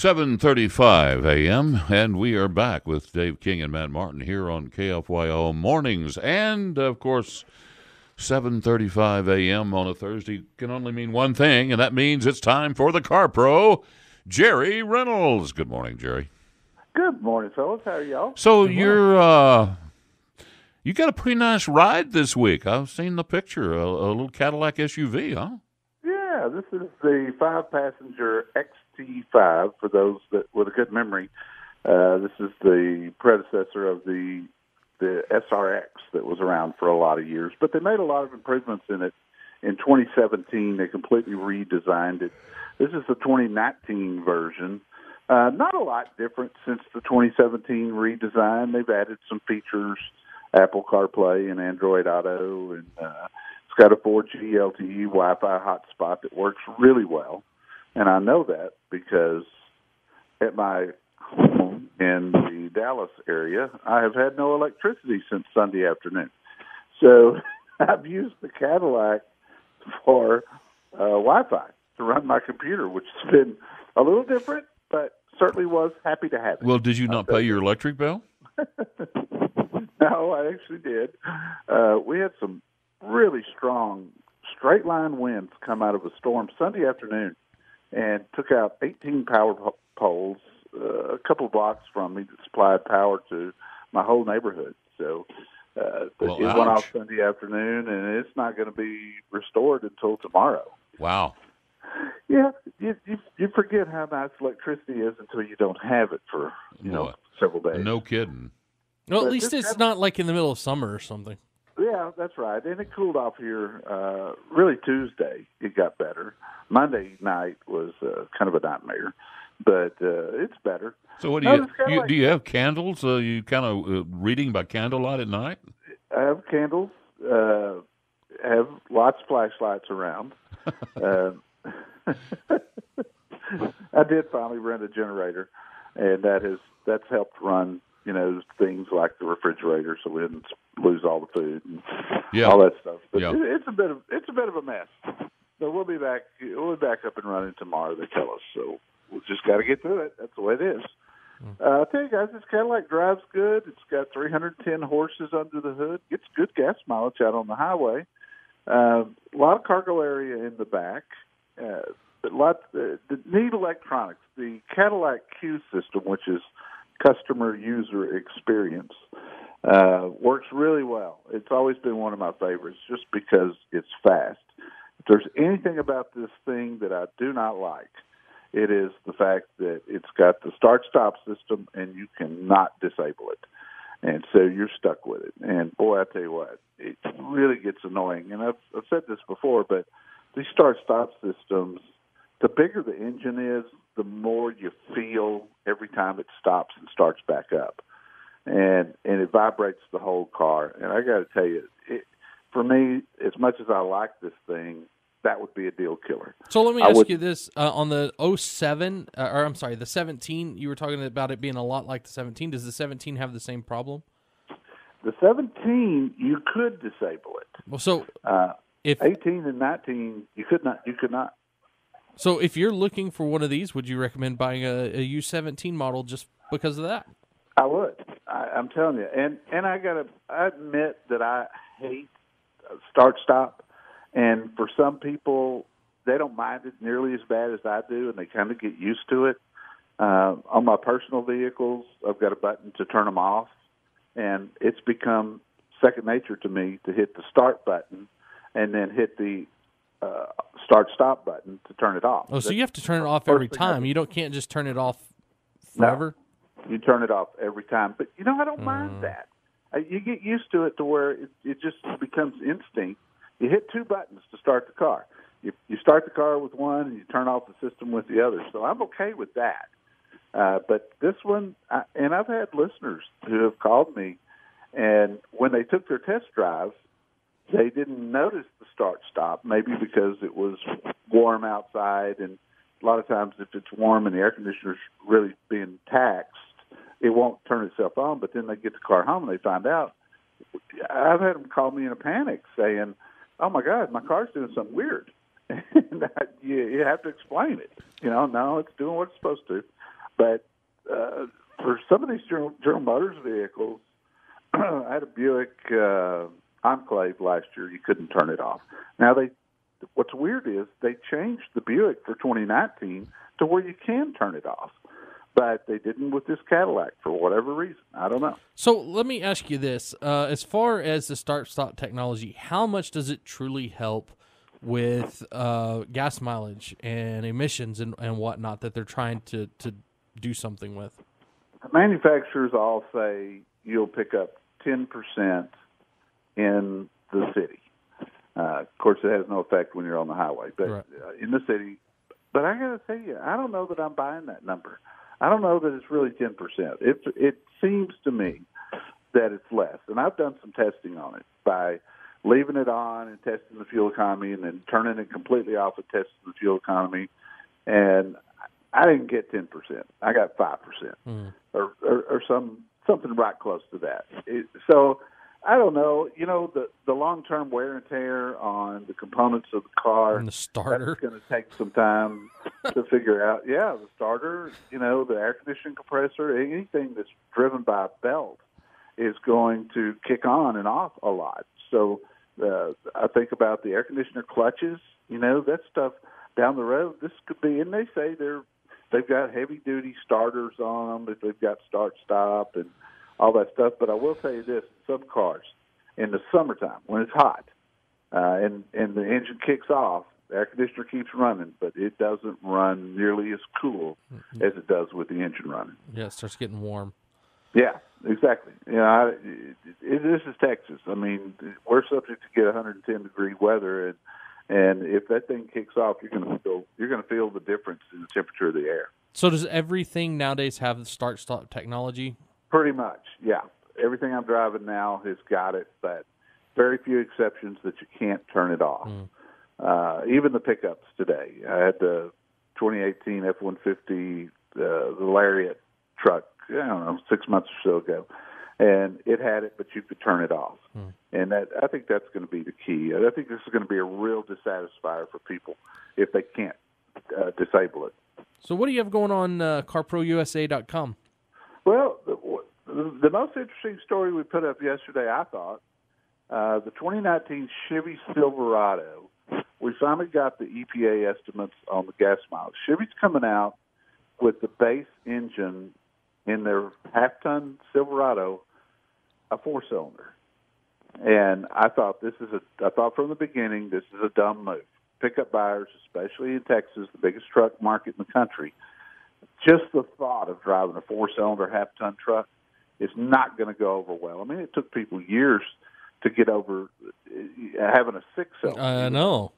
7:35 a.m., and we are back with Dave King and Matt Martin here on KFYO Mornings. And, of course, 7:35 a.m. on a Thursday can only mean one thing, and that means it's time for the Car Pro Jerry Reynolds. Good morning, Jerry. Good morning, fellas. How are y'all? So you got a pretty nice ride this week. I've seen the picture, a little Cadillac SUV, huh? Yeah, this is the 5-passenger XT5, for those that with a good memory. This is the predecessor of the SRX that was around for a lot of years. But they made a lot of improvements in it. In 2017, they completely redesigned it. This is the 2019 version. Not a lot different since the 2017 redesign. They've added some features, Apple CarPlay and Android Auto, and it's got a 4G LTE Wi-Fi hotspot that works really well. And I know that because at my home in the Dallas area, I have had no electricity since Sunday afternoon. So I've used the Cadillac for Wi-Fi to run my computer, which has been a little different, but certainly was happy to have it. Well, did you not pay your electric bill? No, I actually did. We had some really strong straight-line winds come out of a storm Sunday afternoon and took out 18 power poles a couple of blocks from me that supplied power to my whole neighborhood. So it went off Sunday afternoon, and it's not going to be restored until tomorrow. Wow. Yeah, you forget how nice electricity is until you don't have it for several days. No kidding. Well, at least it's not like in the middle of summer or something. Yeah, that's right. And it cooled off here. Really, Tuesday it got better. Monday night was kind of a nightmare, but it's better. So, what do you have candles? You kind of reading by candlelight at night? I have candles. Have lots of flashlights around. I did finally rent a generator, and that's helped run things like the refrigerator, so we didn't lose all the food and all that stuff. But it's a bit of a mess. So we'll be back up and running tomorrow, they tell us. So we've just got to get through it. That's the way it is. I'll tell you guys, this Cadillac drives good. It's got 310 horses under the hood. Gets good gas mileage out on the highway. A lot of cargo area in the back. The neat electronics. The Cadillac Q system, which is customer user experience, works really well. It's always been one of my favorites just because it's fast. If there's anything about this thing that I do not like, it is the fact that it's got the start-stop system and you cannot disable it. And so you're stuck with it. And, boy, I tell you what, it really gets annoying. And I've said this before, but these start-stop systems, the bigger the engine is, the more you feel every time it stops and starts back up. And it vibrates the whole car. And I got to tell you, for me, as much as I like this thing, that would be a deal killer. So let me ask you this. On the the 17, you were talking about it being a lot like the 17. Does the 17 have the same problem? The 17, you could disable it. Well, so if 18 and 19, you could not. So if you're looking for one of these, would you recommend buying a U17 model just because of that? I would. I'm telling you. And I admit that I hate start-stop. And for some people, they don't mind it nearly as bad as I do, and they kind of get used to it. On my personal vehicles, I've got a button to turn them off, and it's become second nature to me to hit the start button and then hit the start-stop button to turn it off. Oh, so you have to turn it off every time. You can't just turn it off forever? No, you turn it off every time. But, I don't mind that. You get used to it to where it just becomes instinct. You hit two buttons to start the car. You start the car with one, and you turn off the system with the other. So I'm okay with that. But this one, and I've had listeners who have called me, and when they took their test drive, they didn't notice the start-stop, maybe because it was warm outside. And a lot of times if it's warm and the air conditioner's really being taxed, it won't turn itself on. But then they get the car home, and they find out. I've had them call me in a panic saying, oh, my God, my car's doing something weird. And you have to explain it. No, it's doing what it's supposed to. But for some of these General Motors vehicles, I had a Buick Enclave last year. You couldn't turn it off. Now, what's weird is they changed the Buick for 2019 to where you can turn it off. But they didn't with this Cadillac for whatever reason. I don't know. So let me ask you this. As far as the start-stop technology, how much does it truly help with gas mileage and emissions and whatnot that they're trying to do something with? Manufacturers all say you'll pick up 10% in the city. Of course, it has no effect when you're on the highway, but right. In the city. But I got to tell you, I don't know that I'm buying that number. I don't know that it's really 10%. It seems to me that it's less. And I've done some testing on it by leaving it on and testing the fuel economy and then turning it completely off and testing the fuel economy. And I didn't get 10%. I got 5% or something right close to that. So I don't know. You know, the long-term wear and tear on the components of the car, and the starter, that's going to take some time to figure out. Yeah, the starter, you know, the air conditioning compressor, anything that's driven by a belt is going to kick on and off a lot. So I think about the air conditioner clutches, you know, that stuff down the road. This could be, and they say they've got heavy-duty starters on them, they've got start-stop and all that stuff. But I will tell you this, some cars, in the summertime, when it's hot, and the engine kicks off, the air conditioner keeps running, but it doesn't run nearly as cool as it does with the engine running. Yeah, it starts getting warm. Yeah, exactly. You know, this is Texas. I mean, we're subject to get 110-degree weather, and if that thing kicks off, you're going to feel the difference in the temperature of the air. So does everything nowadays have the start-stop technology? Pretty much, yeah. Everything I'm driving now has got it, but very few exceptions that you can't turn it off. Even the pickups today. I had the 2018 F-150, the Lariat truck, I don't know, 6 months or so ago, and it had it, but you could turn it off. And I think that's going to be the key. I think this is going to be a real dissatisfier for people if they can't disable it. So what do you have going on CarProUSA.com? Well, the most interesting story we put up yesterday, I thought, the 2019 Chevy Silverado, we finally got the EPA estimates on the gas mileage. Chevy's coming out with the base engine in their half-ton Silverado, a four-cylinder. And I thought from the beginning, this is a dumb move. Pickup buyers, especially in Texas, the biggest truck market in the country, just the thought of driving a four-cylinder half-ton truck is not going to go over well. I mean, it took people years to get over having a six-cylinder. I know.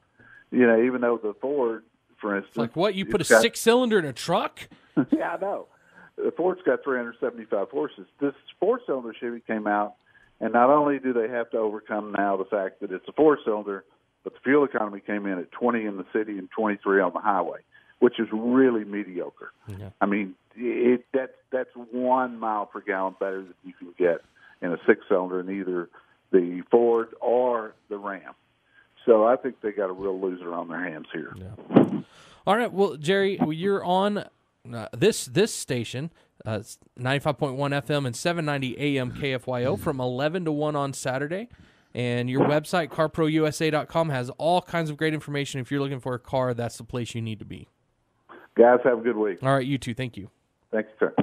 You know, even though the Ford, for instance. It's like, what, you put a six-cylinder in a truck? Yeah, I know. The Ford's got 375 horses. This four-cylinder Chevy came out, and not only do they have to overcome now the fact that it's a four-cylinder, but the fuel economy came in at 20 in the city and 23 on the highway, which is really mediocre. Yeah. I mean, that's 1 mile per gallon better than you can get in a six-cylinder in either the Ford or the Ram. So I think they got a real loser on their hands here. Yeah. All right, well, Jerry, you're on this station, 95.1 FM and 790 AM KFYO from 11 to 1 on Saturday. And your website, CarProUSA.com, has all kinds of great information. If you're looking for a car, that's the place you need to be. Guys, have a good week. All right, you too. Thank you. Thanks, sir.